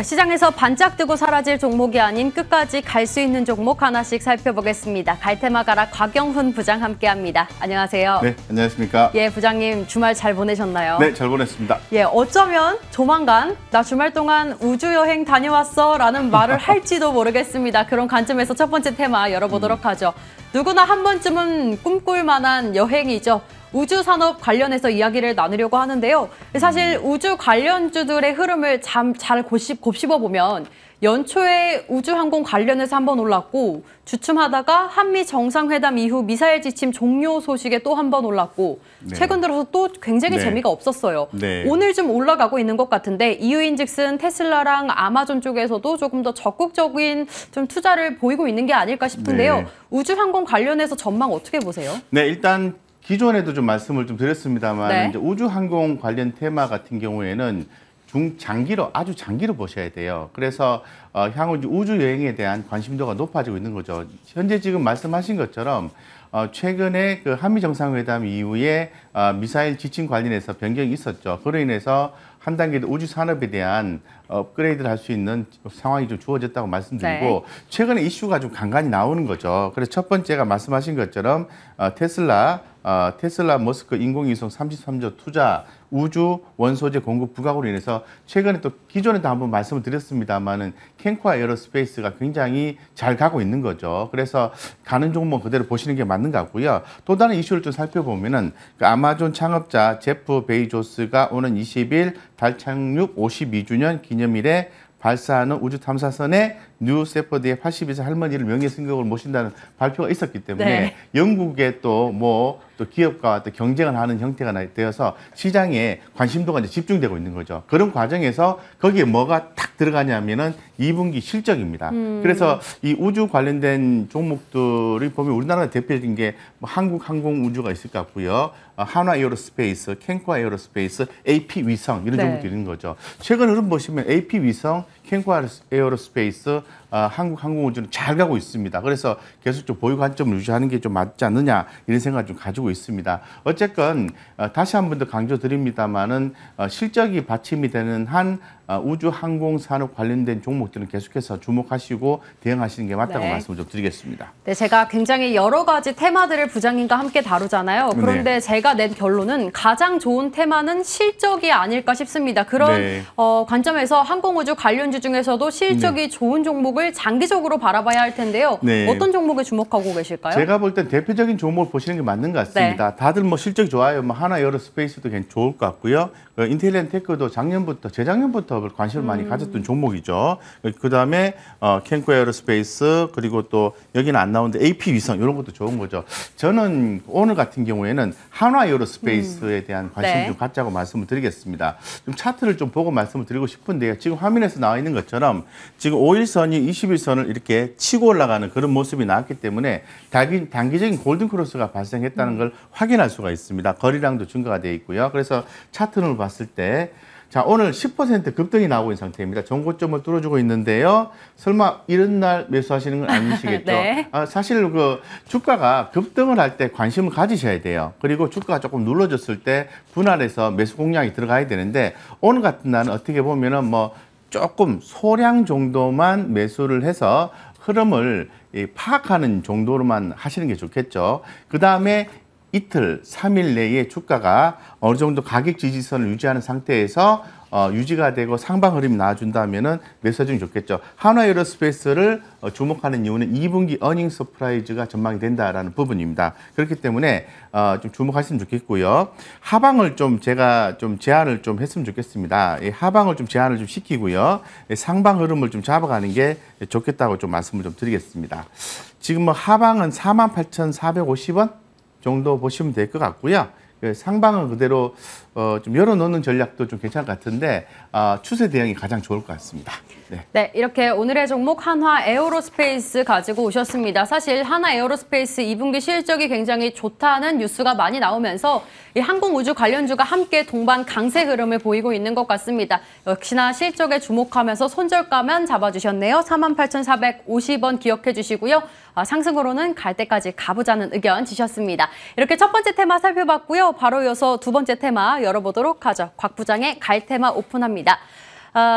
시장에서 반짝 뜨고 사라질 종목이 아닌 끝까지 갈 수 있는 종목 하나씩 살펴보겠습니다. 갈테마 가라 곽영훈 부장 함께합니다. 안녕하세요. 네, 안녕하십니까. 예, 부장님 주말 잘 보내셨나요? 네, 잘 보냈습니다. 예, 어쩌면 조만간 나 주말 동안 우주 여행 다녀왔어 라는 말을 할지도 모르겠습니다. 그런 관점에서 첫 번째 테마 열어보도록 하죠. 누구나 한 번쯤은 꿈꿀 만한 여행이죠. 우주 산업 관련해서 이야기를 나누려고 하는데요. 사실 우주 관련주들의 흐름을 잘 곱씹어보면 연초에 우주항공 관련해서 한번 올랐고 주춤하다가 한미 정상회담 이후 미사일 지침 종료 소식에 또 한 번 올랐고 최근 들어서 또 굉장히 재미가 없었어요. 오늘 좀 올라가고 있는 것 같은데 이유인즉슨 테슬라랑 아마존 쪽에서도 조금 더 적극적인 좀 투자를 보이고 있는 게 아닐까 싶은데요. 우주항공 관련해서 전망 어떻게 보세요? 네, 일단 기존에도 좀 말씀을 좀 드렸습니다만 이제 우주항공 관련 테마 같은 경우에는 중장기로 아주 장기로 보셔야 돼요. 그래서 향후 우주 여행에 대한 관심도가 높아지고 있는 거죠. 현재 지금 말씀하신 것처럼 최근에 그 한미 정상회담 이후에 미사일 지침 관련해서 변경이 있었죠. 그로 인해서 한 단계 더 우주 산업에 대한 업그레이드를 할 수 있는 상황이 좀 주어졌다고 말씀드리고 최근에 이슈가 좀 간간히 나오는 거죠. 그래서 첫 번째가 말씀하신 것처럼 테슬라 머스크 인공위성 33조 투자 우주 원소재 공급 부각으로 인해서 최근에 또 기존에도 한번 말씀을 드렸습니다만은 캔코아 에어로스페이스가 굉장히 잘 가고 있는 거죠. 그래서 가는 종목 그대로 보시는 게 맞는 것 같고요. 또 다른 이슈를 좀 살펴보면은 그 아마존 창업자 제프 베이조스가 오는 20일 달 착륙 52주년 기념일에 발사하는 우주 탐사선에 뉴 세퍼드의 82세 할머니를 명예승격을 모신다는 발표가 있었기 때문에 영국의 또 기업과 또 경쟁을 하는 형태가 되어서 시장에 관심도가 이제 집중되고 있는 거죠. 그런 과정에서 거기에 뭐가 딱 들어가냐면은 2분기 실적입니다. 그래서 이 우주 관련된 종목들이 보면 우리나라가 대표적인 게 한국 항공우주가 있을 것 같고요. 한화 에어로스페이스, 캔코아 에어로스페이스, AP 위성 이런 종목들이 있는 거죠. 최근 흐름 보시면 AP 위성, 캔코아 에어로스페이스, 한국 항공우주는 잘 가고 있습니다. 그래서 계속 좀 보유 관점을 유지하는 게 좀 맞지 않느냐 이런 생각을 좀 가지고 있습니다. 어쨌건 다시 한 번 더 강조드립니다만은 실적이 받침이 되는 한 우주 항공 산업 관련된 종목들은 계속해서 주목하시고 대응하시는 게 맞다고 말씀을 좀 드리겠습니다. 네, 제가 굉장히 여러 가지 테마들을 부장님과 함께 다루잖아요. 그런데 제가 낸 결론은 가장 좋은 테마는 실적이 아닐까 싶습니다. 그런 관점에서 항공우주 관련주 중에서도 실적이 좋은 종목을 장기적으로 바라봐야 할 텐데요. 어떤 종목에 주목하고 계실까요? 제가 볼 땐 대표적인 종목을 보시는 게 맞는 것 같습니다. 다들 뭐 실적이 좋아요. 하나 에어로스페이스도 괜찮 좋을 것 같고요. 인텔리언테크도 재작년부터 관심을 많이 가졌던 종목이죠. 그다음에 캔코아 에어로스페이스 그리고 또 여기는 안 나오는데 AP 위성 이런 것도 좋은 거죠. 저는 오늘 같은 경우에는 한화 에어로스페이스에 대한 관심을 좀 갖자고 말씀을 드리겠습니다. 좀 차트를 좀 보고 말씀을 드리고 싶은데요. 지금 화면에서 나와 있는 것처럼 지금 5일선이 21선을 이렇게 치고 올라가는 그런 모습이 나왔기 때문에 단기적인 골든크로스가 발생했다는 걸 확인할 수가 있습니다. 거래량도 증가가 되어 있고요. 그래서 차트를 봤을 때 자, 오늘 10% 급등이 나오고 있는 상태입니다. 전고점을 뚫어주고 있는데요. 설마 이런 날 매수하시는 건 아니시겠죠? 사실 그 주가가 급등을 할 때 관심을 가지셔야 돼요. 그리고 주가가 조금 눌러졌을 때 분할해서 매수 공략이 들어가야 되는데 오늘 같은 날은 어떻게 보면은 조금 소량 정도만 매수를 해서 흐름을 파악하는 정도로만 하시는 게 좋겠죠. 그 다음에 이틀, 3일 내에 주가가 어느 정도 가격 지지선을 유지하는 상태에서 유지가 되고 상방 흐름이 나와준다면은 매수하시면 좋겠죠. 한화 에어로스페이스를 주목하는 이유는 2분기 어닝 서프라이즈가 전망이 된다라는 부분입니다. 그렇기 때문에 좀 주목하시면 좋겠고요. 하방을 제가 제한을 좀 했으면 좋겠습니다. 하방을 제한을 좀 시키고요. 상방 흐름을 좀 잡아가는 게 좋겠다고 좀 말씀을 좀 드리겠습니다. 지금 하방은 48,450원 정도 보시면 될 것 같고요. 상방은 그대로 좀 열어놓는 전략도 좀 괜찮을 것 같은데 추세 대응이 가장 좋을 것 같습니다. 네, 이렇게 오늘의 종목 한화 에어로스페이스 가지고 오셨습니다. 사실 한화 에어로스페이스 2분기 실적이 굉장히 좋다는 뉴스가 많이 나오면서 이 항공우주 관련주가 함께 동반 강세 흐름을 보이고 있는 것 같습니다. 역시나 실적에 주목하면서 손절가만 잡아주셨네요. 48,450원 기억해 주시고요. 상승으로는 갈 때까지 가보자는 의견 주셨습니다. 이렇게 첫 번째 테마 살펴봤고요. 바로 이어서 두 번째 테마 열어보도록 하죠. 곽 부장의 갈 테마 오픈합니다.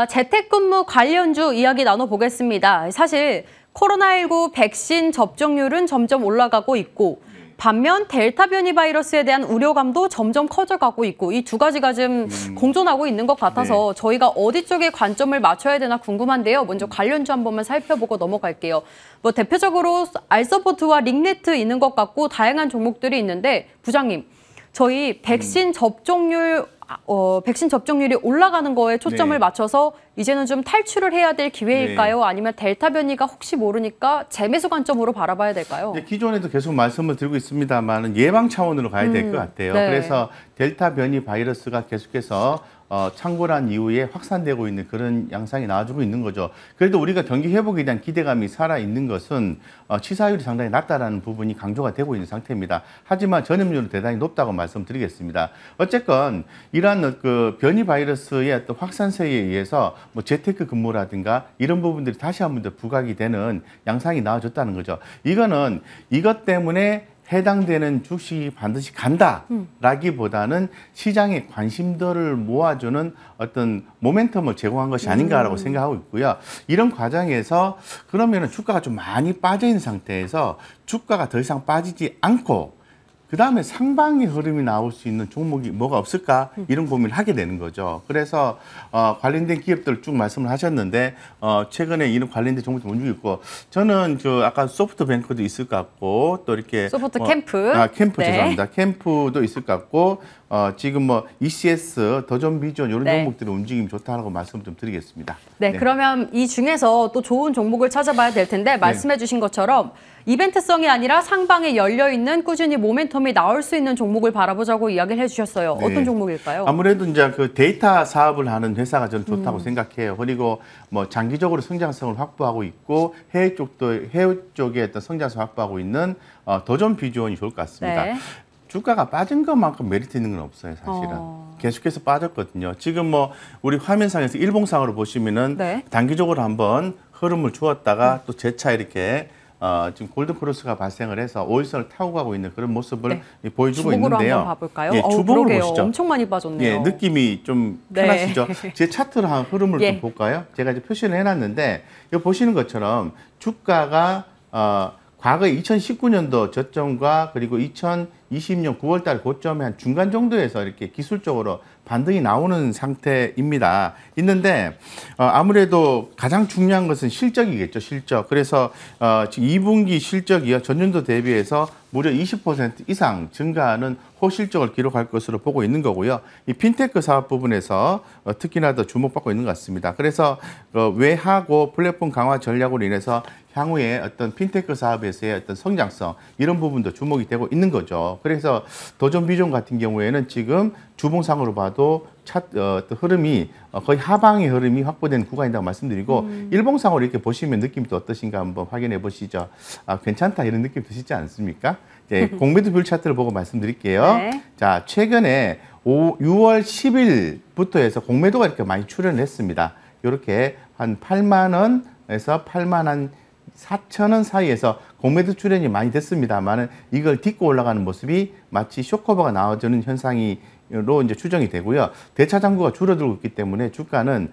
재택근무 관련주 이야기 나눠보겠습니다. 사실 코로나19 백신 접종률은 점점 올라가고 있고 반면 델타 변이 바이러스에 대한 우려감도 점점 커져가고 있고 이 두 가지가 좀 공존하고 있는 것 같아서 네. 저희가 어디 쪽에 관점을 맞춰야 되나 궁금한데요. 먼저 관련주 한 번만 살펴보고 넘어갈게요. 뭐 대표적으로 알서포트와 링네트 있는 것 같고 다양한 종목들이 있는데 부장님, 저희 백신 접종률이 올라가는 거에 초점을 네. 맞춰서 이제는 좀 탈출을 해야 될 기회일까요? 아니면 델타 변이가 혹시 모르니까 재매수 관점으로 바라봐야 될까요? 기존에도 계속 말씀을 드리고 있습니다만 예방 차원으로 가야 될 것 같아요. 네. 그래서 델타 변이 바이러스가 계속해서 창궐한 이후에 확산되고 있는 그런 양상이 나와주고 있는 거죠. 그래도 우리가 경기 회복에 대한 기대감이 살아있는 것은 치사율이 상당히 낮다라는 부분이 강조가 되고 있는 상태입니다. 하지만 전염률은 대단히 높다고 말씀드리겠습니다. 어쨌건 이러한 그 변이 바이러스의 어떤 확산세에 의해서 뭐 재테크 근무라든가 이런 부분들이 다시 한 번 더 부각이 되는 양상이 나와줬다는 거죠. 이거는 이것 때문에 해당되는 주식이 반드시 간다라기보다는 시장의 관심도를 모아주는 어떤 모멘텀을 제공한 것이 아닌가라고 생각하고 있고요. 이런 과정에서 그러면 주가가 좀 많이 빠져 있는 상태에서 주가가 더 이상 빠지지 않고 그 다음에 상방의 흐름이 나올 수 있는 종목이 뭐가 없을까 이런 고민을 하게 되는 거죠. 그래서 관련된 기업들 쭉 말씀을 하셨는데 최근에 이런 관련된 종목도 움직이고 있고 저는 아까 소프트뱅크도 있을 것 같고 또 이렇게 소프트 캠프 캠프 네. 죄송합니다. 캠프도 있을 것 같고 지금 뭐 ECS, 더존비전 이런 네. 종목들의 움직임이 좋다라고 말씀 좀 드리겠습니다. 네, 그러면 이 중에서 또 좋은 종목을 찾아봐야 될 텐데 말씀해 주신 것처럼 이벤트성이 아니라 상방에 열려있는 꾸준히 모멘텀이 나올 수 있는 종목을 바라보자고 이야기를 해주셨어요. 네. 어떤 종목일까요? 아무래도 이제 그 데이터 사업을 하는 회사가 저는 좋다고 생각해요. 그리고 뭐 장기적으로 성장성을 확보하고 있고 해외 쪽에 어떤 성장성 확보하고 있는 더존 비주얼이 좋을 것 같습니다. 네. 주가가 빠진 것만큼 메리트 있는 건 없어요, 사실은. 계속해서 빠졌거든요. 지금 뭐 우리 화면상에서 일봉상으로 보시면은 네. 단기적으로 한번 흐름을 주었다가 또 재차 이렇게 지금 골든 크로스가 발생을 해서 5일선을 타고 가고 있는 그런 모습을 보여주고 주봉으로 있는데요. 한번 봐볼까요? 예, 주봉으로 그러게요. 보시죠. 엄청 많이 빠졌네요. 예, 느낌이 좀 네. 편하시죠? 제 차트를 한 흐름을 예. 좀 볼까요? 제가 이제 표시를 해놨는데 이거 보시는 것처럼 주가가 과거 2019년도 저점과 그리고 2020년 9월달 고점의 한 중간 정도에서 이렇게 기술적으로 반등이 나오는 상태입니다. 있는데 아무래도 가장 중요한 것은 실적이겠죠, 실적. 그래서 지금 2분기 실적이요 전년도 대비해서 무려 20% 이상 증가하는 호실적을 기록할 것으로 보고 있는 거고요. 이 핀테크 사업 부분에서 특히나 더 주목받고 있는 것 같습니다. 그래서 외하고 플랫폼 강화 전략으로 인해서 향후에 어떤 핀테크 사업에서의 어떤 성장성 이런 부분도 주목이 되고 있는 거죠. 그래서 더존 비전 같은 경우에는 지금 주봉상으로 봐도 흐름이 거의 하방의 흐름이 확보된 구간이라고 말씀드리고 일봉상으로 이렇게 보시면 느낌이 또 어떠신가 한번 확인해 보시죠. 괜찮다 이런 느낌 드시지 않습니까? 이제 공매도 비율 차트를 보고 말씀드릴게요. 네. 자, 최근에 6월 10일부터 해서 공매도가 이렇게 많이 출현을 했습니다. 이렇게 한 8만 원에서 8만 한 4천 원 사이에서 공매도 출현이 많이 됐습니다만은 이걸 딛고 올라가는 모습이 마치 쇼커버가 나와주는 현상으로 이제 추정이 되고요. 대차 잔고가 줄어들고 있기 때문에 주가는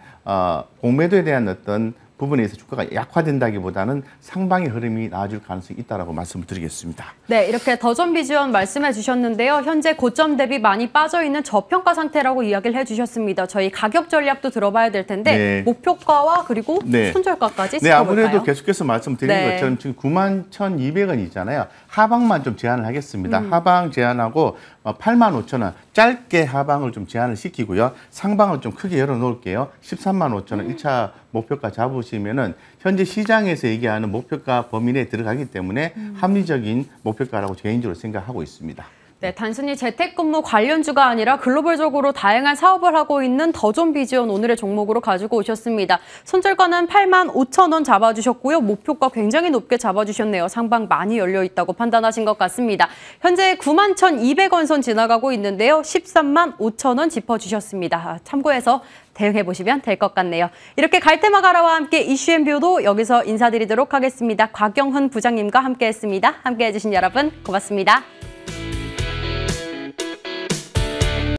공매도에 대한 어떤 부분에 있어서 주가가 약화된다기보다는 상방의 흐름이 나아질 가능성이 있다라고 말씀을 드리겠습니다. 네, 이렇게 더존 비전 말씀해 주셨는데요. 현재 고점 대비 많이 빠져 있는 저평가 상태라고 이야기를 해 주셨습니다. 저희 가격 전략도 들어봐야 될 텐데 네. 목표가와 그리고 네. 손절가까지 네, 짚어볼까요? 아무래도 계속해서 말씀드린 네. 것처럼 지금 91,200원이잖아요. 하방만 좀 제한을 하겠습니다. 하방 제한하고 85,000원 짧게 하방을 좀 제한을 시키고요. 상방을 좀 크게 열어놓을게요. 135,000원 1차 목표가 잡으시면은 현재 시장에서 얘기하는 목표가 범위 내에 들어가기 때문에 합리적인 목표가라고 개인적으로 생각하고 있습니다. 네, 단순히 재택근무 관련주가 아니라 글로벌적으로 다양한 사업을 하고 있는 더존 비전 오늘의 종목으로 가지고 오셨습니다. 손절가는 85,000원 잡아주셨고요. 목표가 굉장히 높게 잡아주셨네요. 상방 많이 열려 있다고 판단하신 것 같습니다. 현재 91,200원 선 지나가고 있는데요. 135,000원 짚어주셨습니다. 참고해서 대응해보시면 될 것 같네요. 이렇게 갈테마 가라와 함께 이슈앤뷰도 여기서 인사드리도록 하겠습니다. 곽영훈 부장님과 함께했습니다. 함께해주신 여러분 고맙습니다.